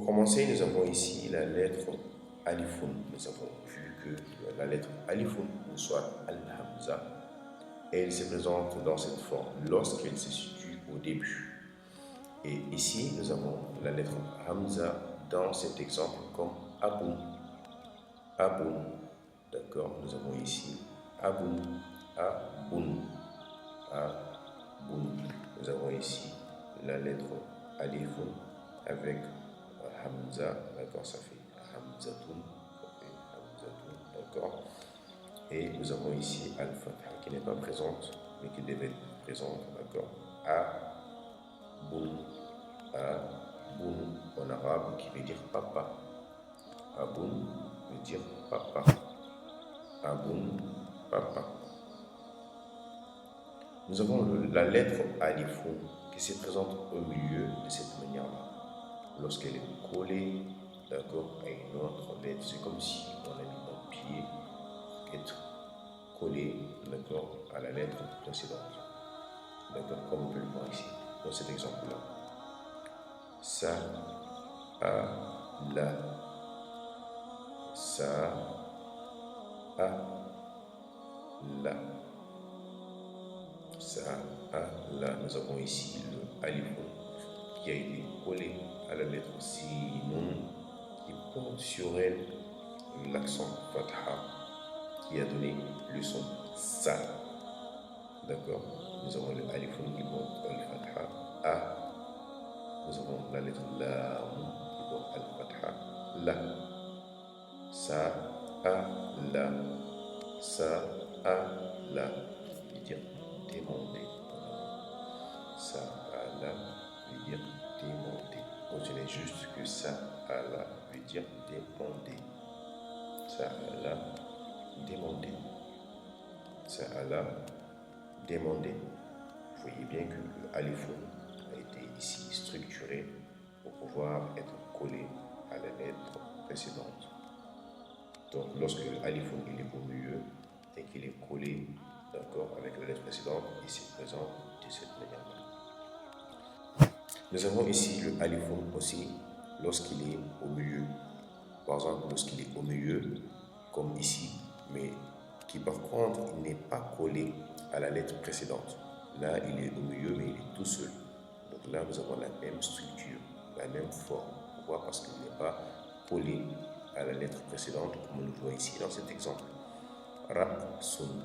Pour commencer, nous avons ici la lettre Alifoun. Nous avons vu que la lettre Alifoun, ou soit Al-Hamza, elle se présente dans cette forme lorsqu'elle se situe au début. Et ici, nous avons la lettre Hamza dans cet exemple comme Aboun. Aboun. D'accord? Nous avons ici Aboun. Aboun. Aboun. Nous avons ici la lettre Alifoun avec Hamza. D'accord? Ça fait Hamzatoun. D'accord? Et nous avons ici Al-Fatha qui n'est pas présente, mais qui devait être présente. D'accord? Aboun. Aboun en arabe qui veut dire papa. Aboun veut dire papa. Aboun, papa. Nous avons la lettre Alifoun qui se présente au milieu de cette manière-là. Lorsqu'elle est collée, d'accord, à une autre lettre, c'est comme si on a mis un pied être collé, d'accord, à la lettre précédente. D'accord, comme on peut le voir ici, dans cet exemple-là. Sa, a, la. Sa, a, la. Sa, a, la. Nous avons ici le Alifoun qui a été collé à la lettre Sinoun qui porte sur elle l'accent Fatha qui a donné le son Sa. D'accord? Nous avons le Alifoun qui porte Al-Fatha A. Nous avons la lettre Lam qui porte Al-Fatha La. Sa, A, La. Sa, A, La. Veut dire demander. Sa, A, La veut dire demander. Retenez juste que Sa, A, La veut dire demander. Sa, A, La, demander. Sa, A, La, demander. Vous voyez bien que le Alifoun a été ici structuré pour pouvoir être collé à la lettre précédente. Donc, lorsque le Alifoun il est au milieu, dès qu'il est collé, d'accord, avec la lettre précédente, il se présente de cette manière-là. Nous avons ici le Alifoun aussi lorsqu'il est au milieu. Par exemple, lorsqu'il est au milieu, comme ici, mais qui par contre, il n'est pas collé à la lettre précédente. Là, il est au milieu, mais il est tout seul. Donc là, nous avons la même structure, la même forme. Pourquoi? Parce qu'il n'est pas collé à la lettre précédente, comme on le voit ici dans cet exemple. Ra, sun,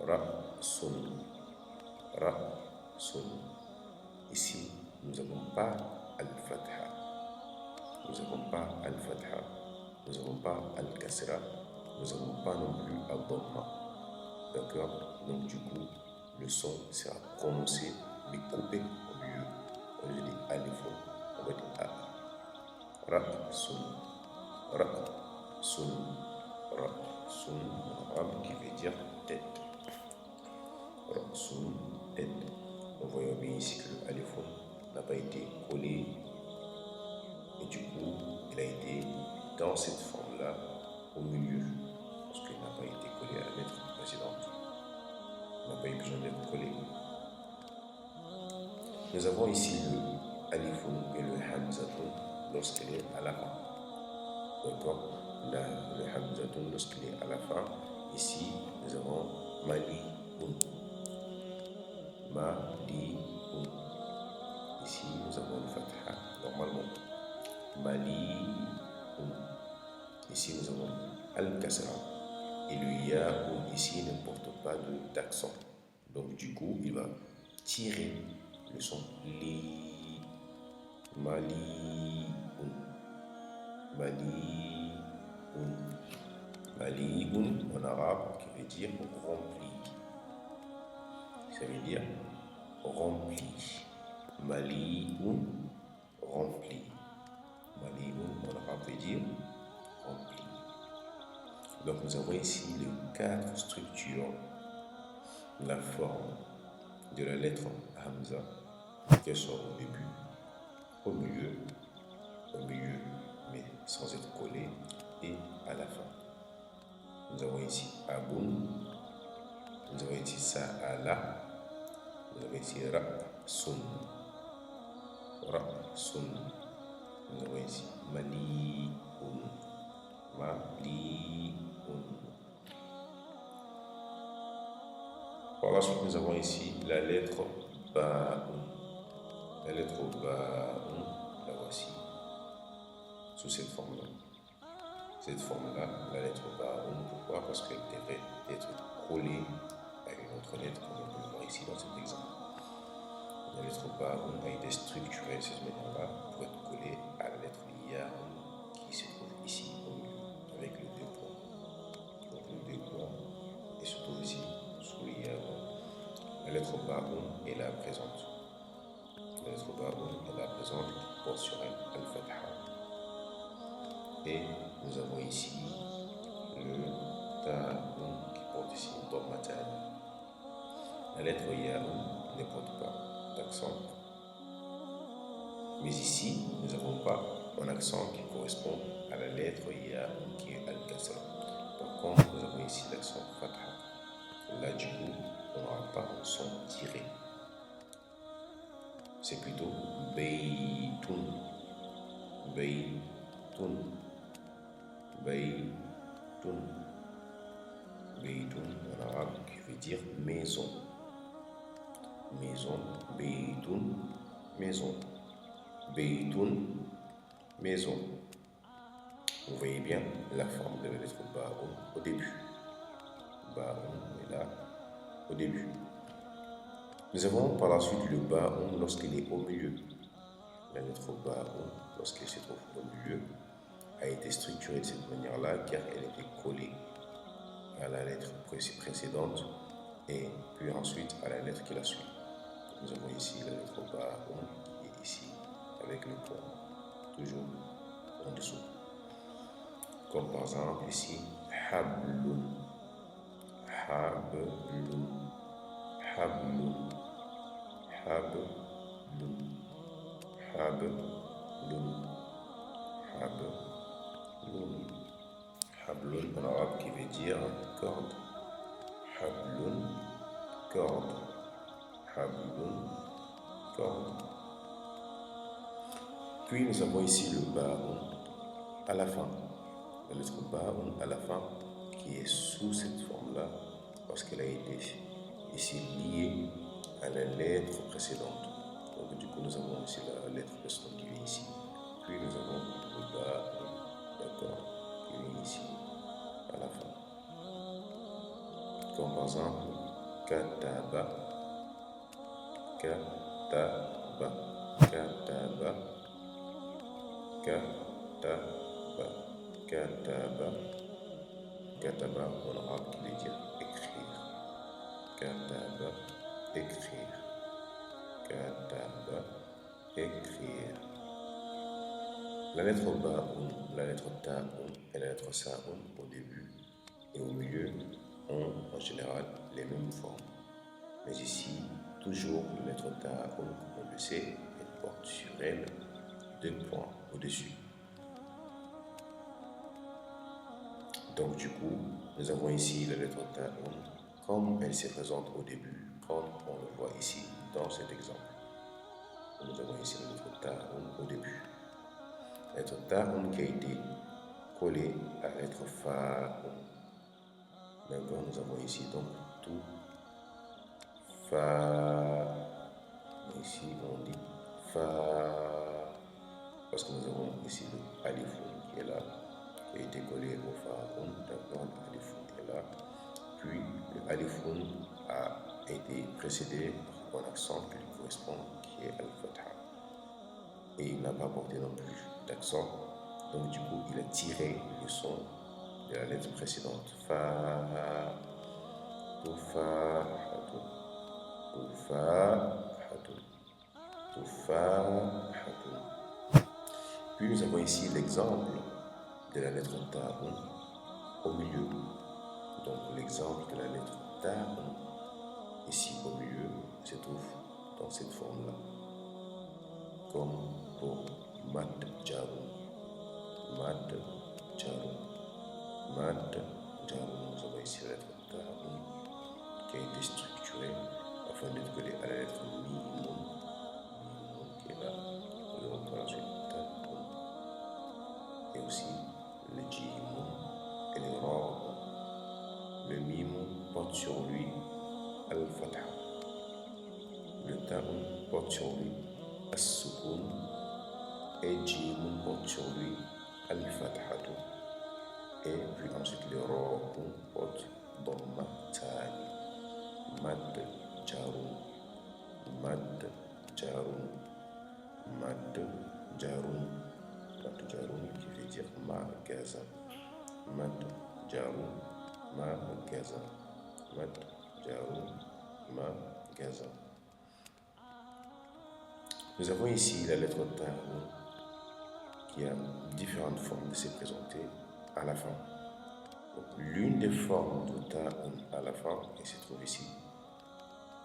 ra, sun, ra, sun. Ici, nous n'avons pas Al-Fatha. Nous n'avons pas Al-Fatha. Nous n'avons pas Al-Kasra. Nous n'avons pas non plus Al-Dhamma. D'accord? Donc, du coup, le son sera prononcé mais coupé au milieu. Au lieu de Alifoun, on va dire A. Ra, sun, ra, sun, ra, sun, en arabe qui veut dire tête. Ra, sun, tête. Nous voyons bien ici que l'Alifoun n'a pas été collé et du coup, il a été dans cette forme-là au milieu parce qu'il n'a pas été collé à la lettre précédente. Il n'a pas eu besoin d'être collé. Nous avons ici le Alifoun et le Hamzatoun lorsqu'il est à la fin. D'accord? Le Hamzatoun lorsqu'il est à la fin. Ici, nous avons Mali'un. Mali'un. Ici, nous avons le Fatha normalement. Mali'un. Ici, nous avons Al-Kasra. Et le Ya'un ici ne porte pas d'accent. Donc, du coup, il va tirer le son li. Mali'un. Mali'un. Mali'un en arabe qui veut dire rempli. Ça veut dire rempli. Mali'un, rempli. Mali'un en arabe veut dire rempli. Donc nous avons ici les 4 structures, la forme de la lettre Hamza, qu'elle soit au début, au milieu, mais sans être collée, et à la fin. Nous avons ici Aboun, nous avons ici Sa'ala, nous avons ici Ra, Sun, Nous avons ici mali'un, mali'un. Par la suite, nous avons ici la lettre ba'un. La lettre ba'un, la voici, sous cette forme-là. Cette forme-là, la lettre ba'un, pourquoi? Parce qu'elle devrait être collée à une autre lettre, comme on peut le voir ici dans cet exemple. La lettre ba'un a été structurée de cette manière-là pour être collée à la lettre ya'un qui se trouve ici au milieu, avec les deux points. Donc les deux points, et se trouve ici sous le ya'un. La lettre ba'un est là présente. La lettre ba'un est là présente qui porte sur elle al-fatha. Et nous avons ici le ta'un qui porte ici dhammatan. La lettre ya'un ne porte pas d'accent. Mais ici, nous n'avons pas un accent qui correspond à la lettre ya'un qui est al-kasra. Par contre, nous avons ici l'accent fatha. Là, du coup, on n'aura pas un son tiré. C'est plutôt baytun, baytun, baytun, baytun en arabe qui veut dire maison. Maison, baytun, maison. Baytun, maison. Vous voyez bien la forme de la lettre ba'un au début. Ba'un est là au début. Nous avons par la suite le ba'un lorsqu'il est au milieu. La lettre ba'un, lorsqu'elle se trouve au milieu, a été structurée de cette manière-là car elle était collée à la lettre précédente et puis ensuite à la lettre qui la suit. Nous avons ici la lettre ba'un qui est ici avec le point toujours en dessous. Comme par exemple ici hablun, hablun, hablun, hablun, hablun, hablun. Hablun en arabe qui veut dire corde. Hablun, corde. Hablun, corde. Puis nous avons ici le ba'un à la fin. La lettre ba'un à la fin qui est sous cette forme-là parce qu'elle a été ici liée à la lettre précédente. Donc du coup nous avons ici la lettre précédente qui vient ici. Puis nous avons le ba'un, d'accord, qui vient ici à la fin. Comme par exemple kataba, kataba, kataba, kataba, kataba, kataba en arabe qui veut dire écrire. Kataba, écrire. Kataba, écrire. La lettre ba'un, la lettre ta'un et la lettre sa'un au début et au milieu ont en général les mêmes formes. Mais ici, toujours la lettre ta'un, comme on le sait, elle porte sur elle deux points au-dessus. Donc du coup, nous avons ici la lettre ta'un comme elle se présente au début, comme on le voit ici dans cet exemple. Nous avons ici la lettre ta'un au début. La lettre ta'un qui a été collée à la lettre fa'un. D'accord, nous avons ici donc tout fa. Ici on dit fa parce que nous avons ici le alifoun qui est là, qui a été collé au fa'un. D'accord, l'alifoun est là. Puis le alifoun a été précédé par un accent qui lui correspond, qui est al-fatha. Et il n'a pas porté non plus d'accent. Donc du coup, il a tiré le son de la lettre précédente. Fa, tufahatu, tufahatu, tufahatu. Puis nous avons ici l'exemple de la lettre ta'un au milieu. Donc l'exemple de la lettre ta'un ici au milieu se trouve dans cette forme-là. Comme pour mad jarum, mad jarum, mad jarum. Nous avons ici la lettre ta'un qui a été structurée afin d'être collée à la lettre mimun, qui est là. Nous avons par la suite ta'un. porte sur lui al-fatha. Le ta'un porte sur lui as-sukun et jimun porte sur lui al-fathatu. Et puis ensuite le ra'un porte dhamma tani. Mad jarun, mad jarun, mad jarun. Mad jarun qui veut dire magasin. Mad jarun, magasin. Mad jarun, magasin. Nous avons ici la lettre ta'un qui a différentes formes de se présenter à la fin. L'une des formes de ta'un à la fin, et se trouve ici,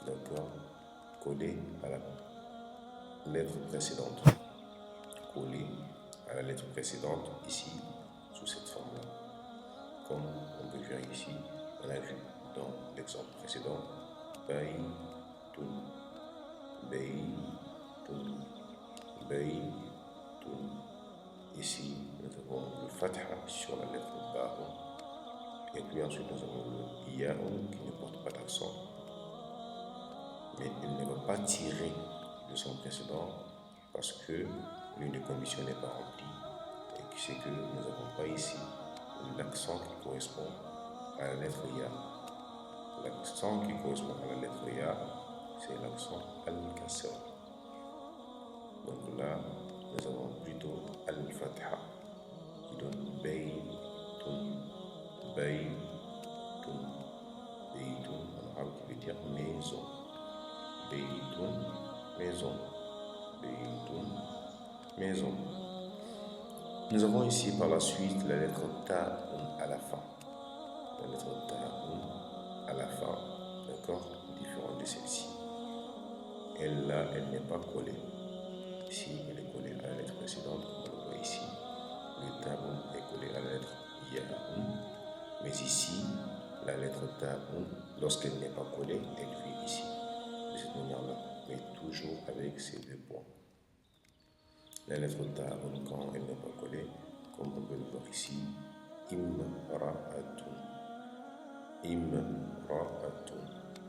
d'accord, collée à la lettre précédente. Collée à la lettre précédente, ici, sous cette forme-là. Comme on peut voir ici, on a vu dans l'exemple précédent, baytun, baytun, baytun. Ici, nous avons le fatha sur la lettre ba'un. Et puis ensuite, nous avons le ya'un qui ne porte pas d'accent. Mais il ne va pas tirer le son précédent parce que l'une des conditions n'est pas remplie. Et c'est que nous n'avons pas ici l'accent qui correspond à la lettre ya. L'accent qui correspond à la lettre ya, c'est l'accent al-kasra. Donc là, nous avons plutôt al-fatha qui donne baytun, baytun, baytun en arabe qui veut dire maison. Baytun, maison. Baytun, maison. Nous avons ici par la suite la lettre ta'un à la fin. La lettre ta'un à la fin, d'accord, différente de celle-ci. Elle là, elle n'est pas collée. Ici, elle est collée à la lettre précédente, comme on le voit ici. Le ta'un est collé à la lettre ya'un. Mais ici, la lettre ta'un, lorsqu'elle n'est pas collée, elle vit ici, de cette manière-là, mais toujours avec ces deux points. La lettre ta'un, quand elle n'est pas collée, comme on peut le voir ici, imra'atun. Imra'atun.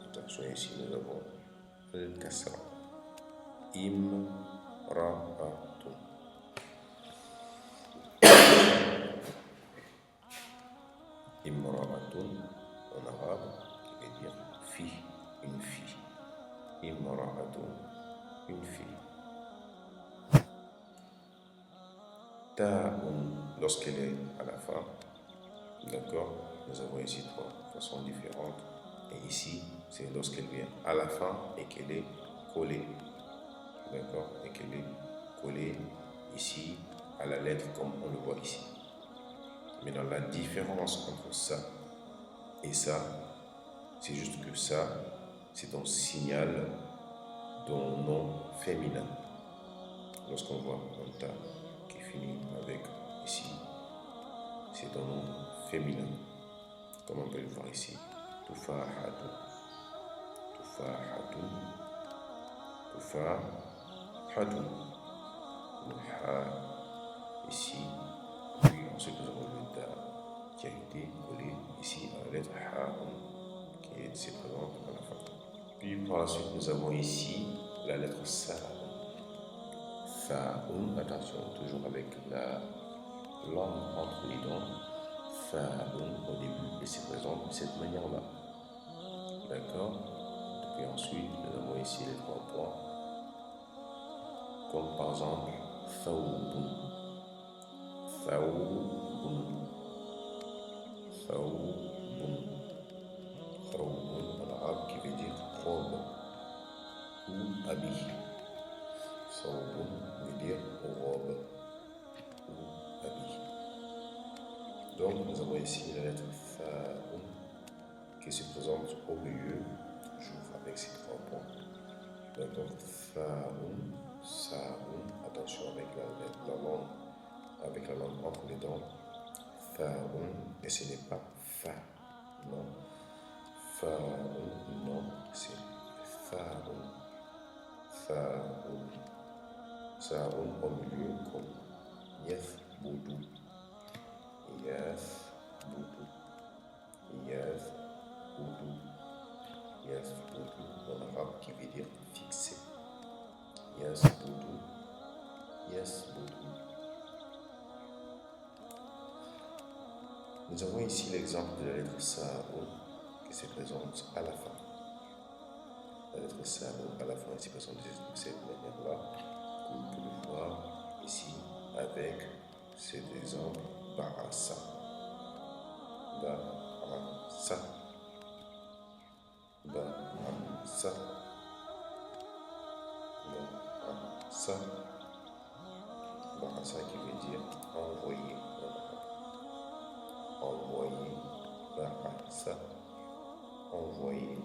Attention, ici nous avons al-kasra. Imra'atun. Imra'atun en arabe qui veut dire fille, une fille. Imra'atun, une fille. Ta'un, lorsqu'elle est à la fin, d'accord, nous avons ici trois façons différentes. Et ici, c'est lorsqu'elle vient à la fin et qu'elle est collée. D'accord, et qu'elle est collée ici à la lettre comme on le voit ici. Mais dans la différence entre ça et ça, c'est juste que ça, c'est un signal d'un nom féminin. Lorsqu'on voit un ta qui finit avec ici, c'est un nom féminin. Comme on peut le voir ici. Tufahatun. Tufahatun. Tufahatun. Le ha ici. Puis ensuite nous avons le ta qui a été collé ici à la lettre ha qui est présente à la fin. Puis par la suite nous avons ici la lettre sa. Fa'un, attention, toujours avec la langue entre les dents. Fa'un au début et se présente de cette manière-là. D'accord? Et ensuite, nous avons ici les trois points. Comme par exemple, thawbun. Thawbun. Thawbun. Thawbun en arabe qui veut dire robe ou habit. Thawbun veut dire robe ou habit. Donc, nous avons ici la lettre Tha'un qui se présente au milieu, toujours avec ces trois points. D'accord, Tha'un, Sa'un, attention avec la langue entre les dents. Tha'un, et ce n'est pas Fa, non. Fa'un, non, c'est Tha'un. Tha'un. Sa'un au milieu comme yathbutu. Yathbutu. Yathbutu. Nous avons ici l'exemple de la lettre Sao qui se présente à la fin. La lettre Sao à la fin se présente de cette manière-là, comme vous pouvez le voir ici avec cet exemple Barasa. Barasa. Barasa. Barasa. Barasa qui veut dire envoyer. Envoyer. Barasa. Envoyer.